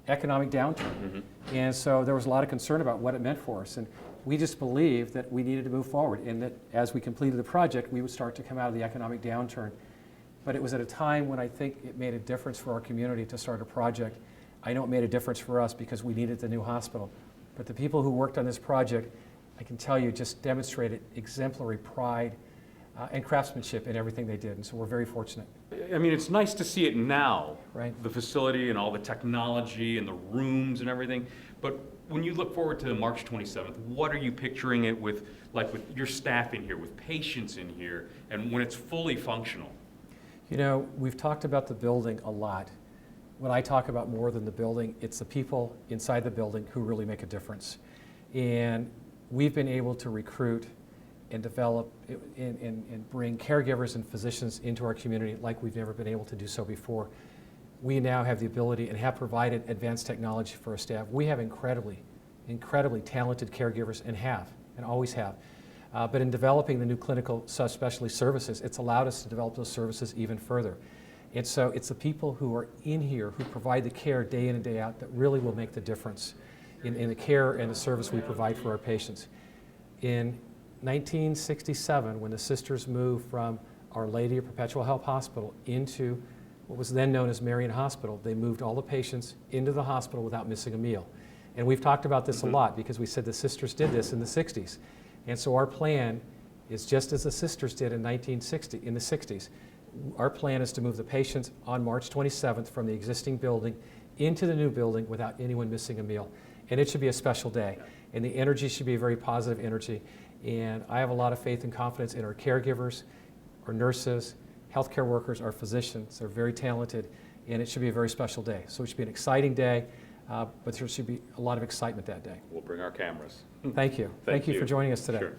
economic downturn. And so there was a lot of concern about what it meant for us. And we just believed that we needed to move forward, and that as we completed the project, we would start to come out of the economic downturn. But it was at a time when I think it made a difference for our community to start a project. I know it made a difference for us because we needed the new hospital. But the people who worked on this project, I can tell you, just demonstrated exemplary pride and craftsmanship in everything they did. And so we're very fortunate. I mean, it's nice to see it now, Right. the facility and all the technology and the rooms and everything. But when you look forward to March 27th, what are you picturing it with, like with your staff in here, with patients in here, and when it's fully functional? You know, we've talked about the building a lot. When I talk about more than the building, it's the people inside the building who really make a difference. And we've been able to recruit and develop and bring caregivers and physicians into our community like we've never been able to do so before. We now have the ability and have provided advanced technology for our staff. We have incredibly talented caregivers and always have. But in developing the new clinical subspecialty services, it's allowed us to develop those services even further. And so it's the people who are in here who provide the care day in and day out that really will make the difference in the care and the service we provide for our patients. In 1967, when the sisters moved from Our Lady of Perpetual Help Hospital into what was then known as Marian Hospital, they moved all the patients into the hospital without missing a meal. And we've talked about this a lot because we said the sisters did this in the 60s. And so our plan is just as the sisters did in the 60s. Our plan is to move the patients on March 27th from the existing building into the new building without anyone missing a meal. And it should be a special day. And the energy should be a very positive energy. And I have a lot of faith and confidence in our caregivers, our nurses, healthcare workers, our physicians. They're very talented, and it should be a very special day. So it should be an exciting day, but there should be a lot of excitement that day. We'll bring our cameras. Thank you. Thank you for joining us today. Sure.